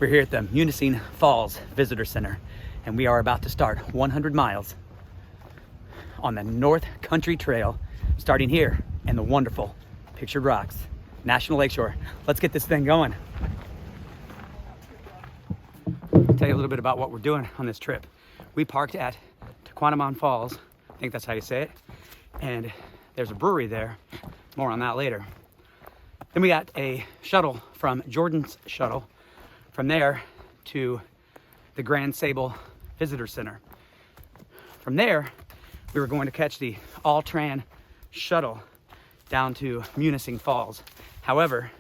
We're here at the Taquamenon Falls Visitor Center, and we are about to start 100 miles on the North Country Trail, starting here in the wonderful Pictured Rocks National Lakeshore. Let's get this thing going. I'll tell you a little bit about what we're doing on this trip. We parked at Taquamenon Falls, I think that's how you say it, and there's a brewery there. More on that later. Then we got a shuttle from Jordan's Shuttle, from there to the Grand Marais Visitor Center. From there, we were going to catch the all-tran shuttle down to Taquamenon Falls. However,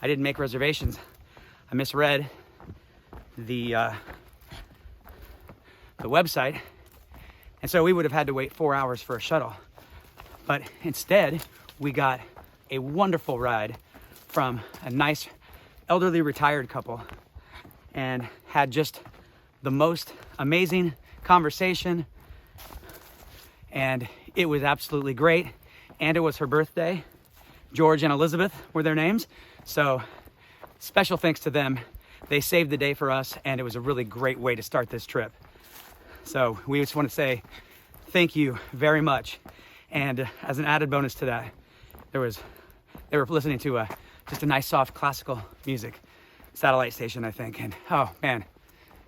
I didn't make reservations. I misread the website, and so we would have had to wait 4 hours for a shuttle. But instead, we got a wonderful ride from a nice elderly retired couple and had just the most amazing conversation, and it was absolutely great. And it was her birthday. George and Elizabeth were their names, so special thanks to them. They saved the day for us, and it was a really great way to start this trip. So we just want to say thank you very much. And as an added bonus to that, they were listening to just a nice soft classical music satellite station, I think. And oh man,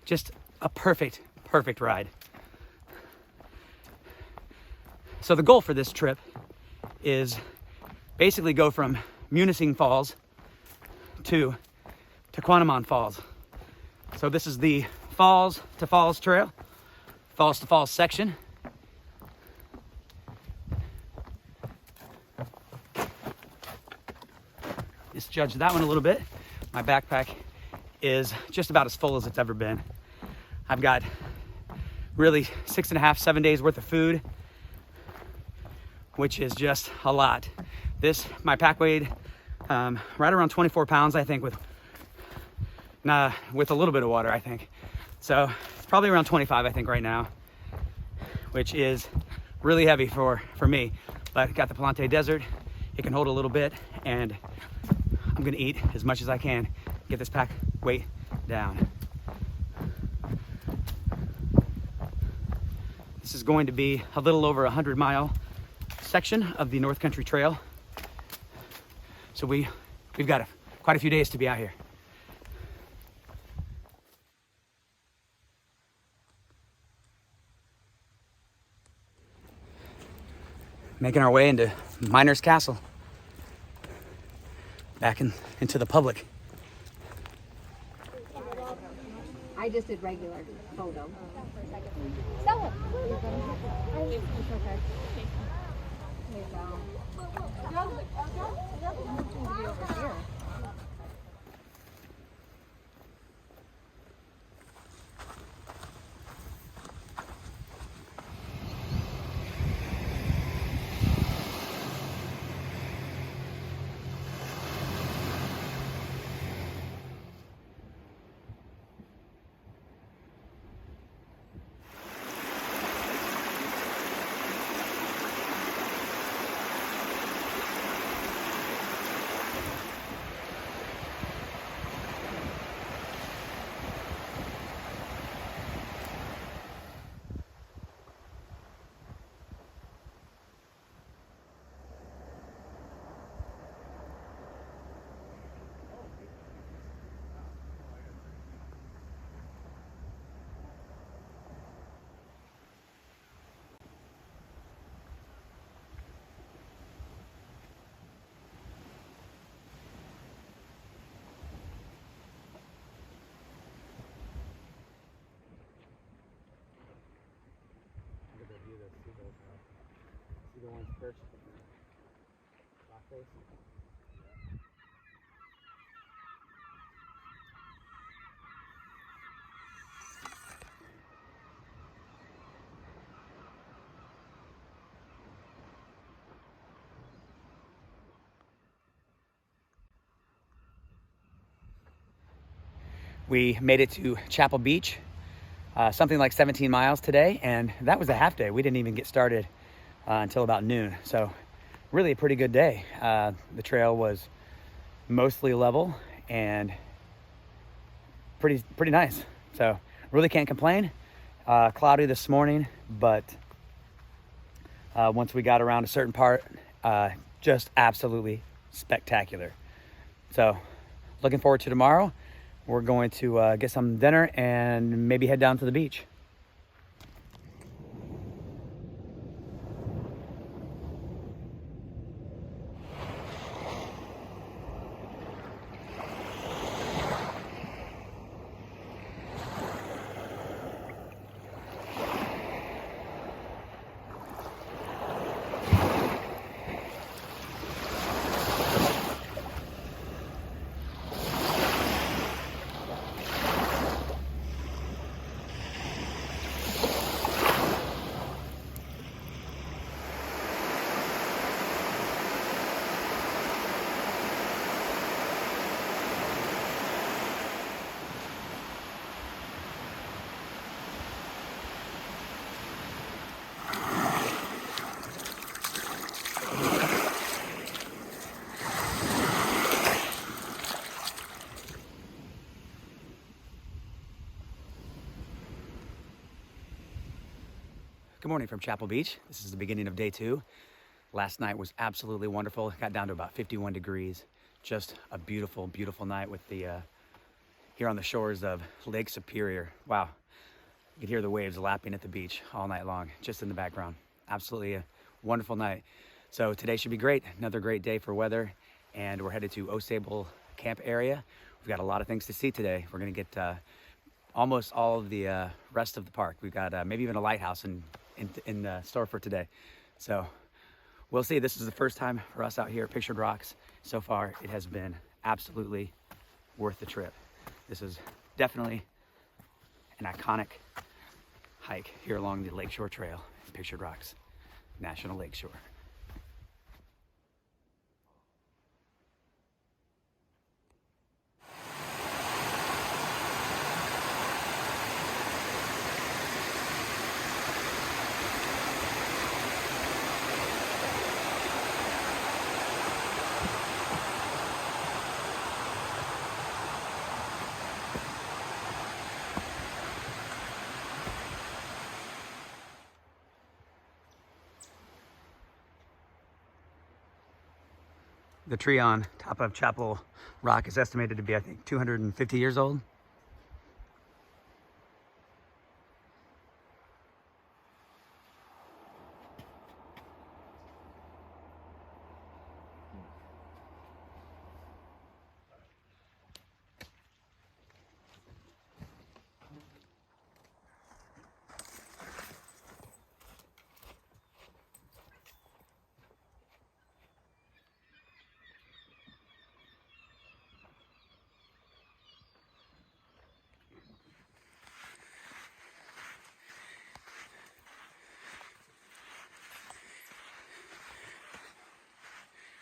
just a perfect ride. So the goal for this trip is basically go from Taquamenon Falls to Taquamenon Falls. So this is the Falls to Falls trail, Falls to Falls section. Just judge that one a little bit. My backpack is just about as full as it's ever been. I've got really 6.5, 7 days worth of food, which is just a lot. My pack weighed right around 24 pounds, I think, with a little bit of water, I think. So it's probably around 25, I think, right now, which is really heavy for me. But got the Palante Desert. It can hold a little bit, and I'm gonna eat as much as I can, get this pack weight down. This is going to be a little over 100-mile section of the North Country Trail. So we've got quite a few days to be out here. Making our way into Miner's Castle. Back into the public. I just did regular photo. See the ones perched rock face. We made it to Chapel Beach, something like 17 miles today, and that was a half day. We didn't even get started until about noon. So really a pretty good day. The trail was mostly level, and pretty nice. So really can't complain. Cloudy this morning, but once we got around a certain part, just absolutely spectacular. So looking forward to tomorrow. We're going to get some dinner and maybe head down to the beach. Good morning from Chapel Beach. This is the beginning of day 2. Last night was absolutely wonderful. It got down to about 51 degrees. Just a beautiful, beautiful night with the here on the shores of Lake Superior. Wow, you could hear the waves lapping at the beach all night long, just in the background. Absolutely a wonderful night. So today should be great. Another great day for weather, and we're headed to Osable Camp area. We've got a lot of things to see today. We're gonna get almost all of the rest of the park. We've got maybe even a lighthouse in the store for today. So we'll see. This is the first time for us out here at Pictured Rocks. So far, it has been absolutely worth the trip. This is definitely an iconic hike here along the Lakeshore Trail in Pictured Rocks National Lakeshore. The tree on top of Chapel Rock is estimated to be, I think, 250 years old.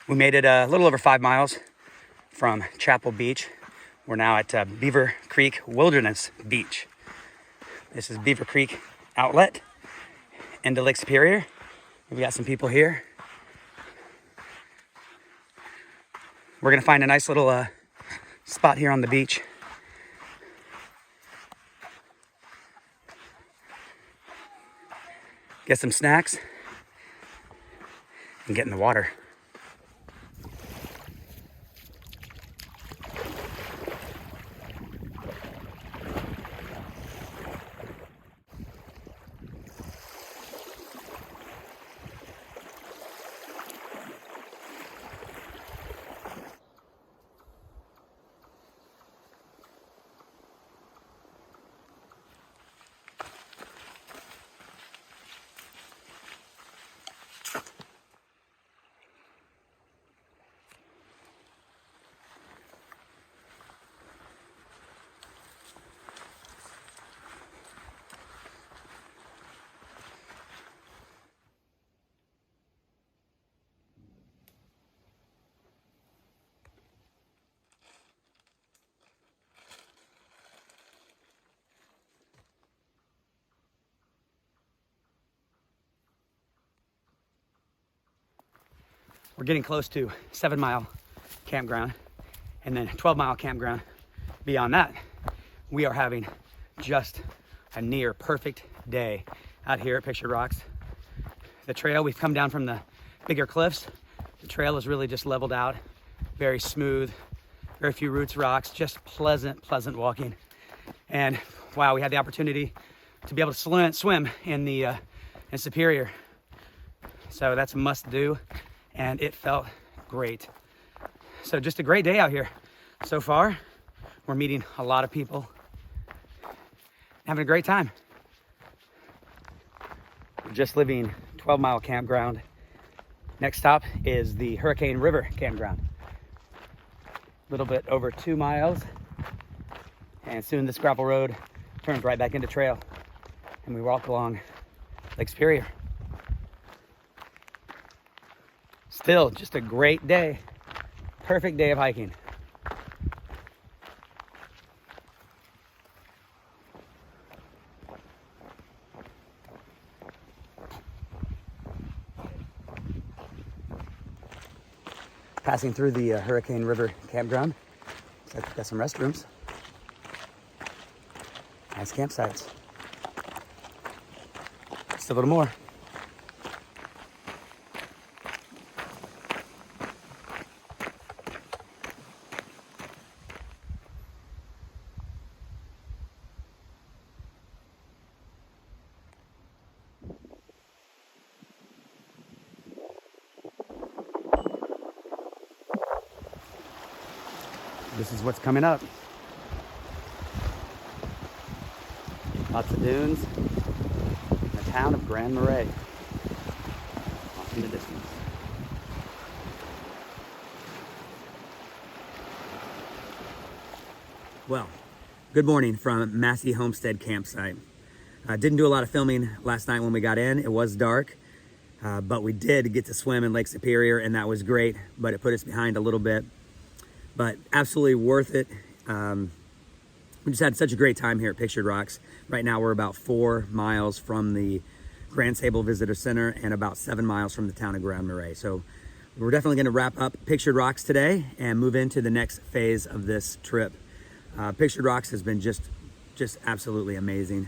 We made it a little over 5 miles from Chapel Beach. We're now at Beaver Creek Wilderness Beach. This is Beaver Creek outlet into Lake Superior. We've got some people here. We're gonna find a nice little spot here on the beach. Get some snacks and get in the water. We're getting close to 7-mile campground and then 12-mile campground. Beyond that, we are having just a near perfect day out here at Pictured Rocks. The trail, we've come down from the bigger cliffs. The trail is really just leveled out, very smooth, very few roots, rocks, just pleasant walking. And wow, we had the opportunity to be able to swim in the in Superior. So that's a must do, and it felt great. So just a great day out here so far. We're meeting a lot of people, having a great time. We're just leaving 12-mile campground. Next stop is the Hurricane River campground. A little bit over 2 miles, and soon this gravel road turns right back into trail, and we walk along Lake Superior. Still just a great day. Perfect day of hiking. Passing through the Hurricane River campground. Looks like we've got some restrooms. Nice campsites. Just a little more. This is what's coming up. Lots of dunes. The town of Grand Marais. Off in the distance. Well, good morning from Massey Homestead Campsite. Didn't do a lot of filming last night when we got in. It was dark, but we did get to swim in Lake Superior, and that was great, but it put us behind a little bit. But absolutely worth it. We just had such a great time here at Pictured Rocks. Right now we're about 4 miles from the Grand Sable Visitor Center and about 7 miles from the town of Grand Marais. So we're definitely gonna wrap up Pictured Rocks today and move into the next phase of this trip. Pictured Rocks has been just absolutely amazing.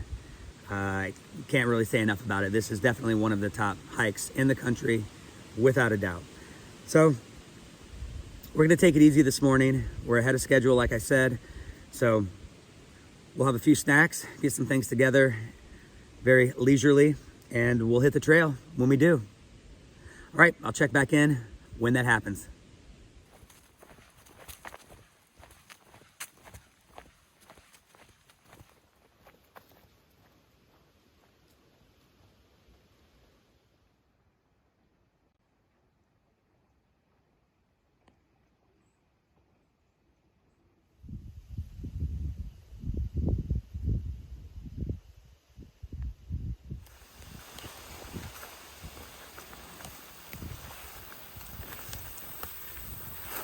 I can't really say enough about it. This is definitely one of the top hikes in the country, without a doubt. So we're gonna take it easy this morning. We're ahead of schedule, like I said. So we'll have a few snacks, get some things together very leisurely, and we'll hit the trail when we do. All right, I'll check back in when that happens.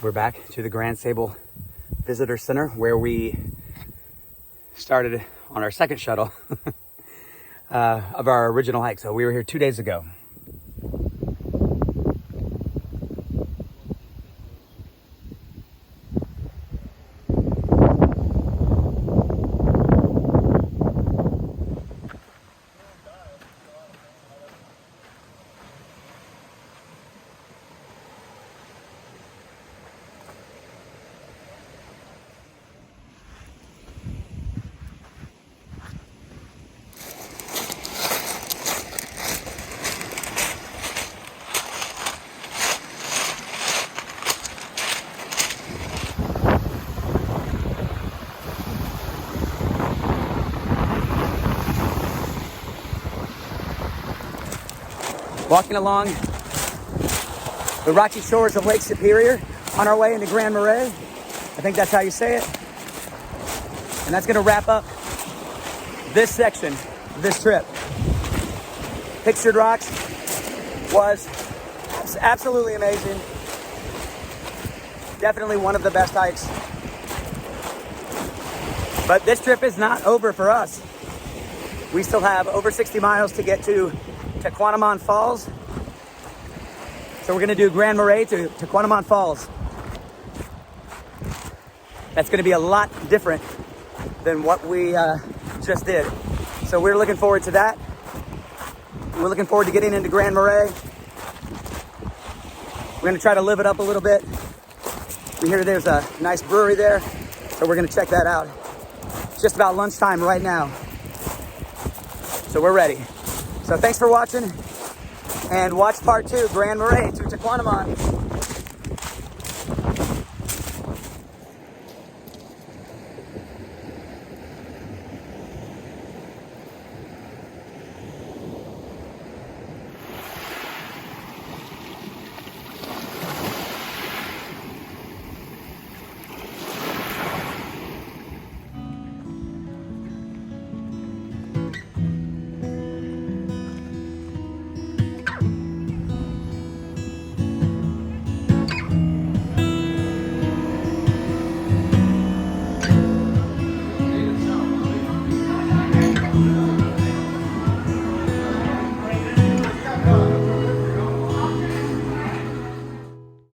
We're back to the Grand Sable Visitor Center where we started on our second shuttle of our original hike. So we were here 2 days ago. Walking along the rocky shores of Lake Superior on our way into Grand Marais. I think that's how you say it. And that's gonna wrap up this section, this trip. Pictured Rocks was absolutely amazing. Definitely one of the best hikes. But this trip is not over for us. We still have over 60 miles to get to Taquamenon Falls. So we're gonna do Grand Marais to Taquamenon Falls. That's gonna be a lot different than what we just did. So we're looking forward to that. We're looking forward to getting into Grand Marais. We're gonna try to live it up a little bit. We hear there's a nice brewery there, so we're gonna check that out. It's just about lunchtime right now. So we're ready. So thanks for watching, and watch part 2, Grand Marais to Taquamenon.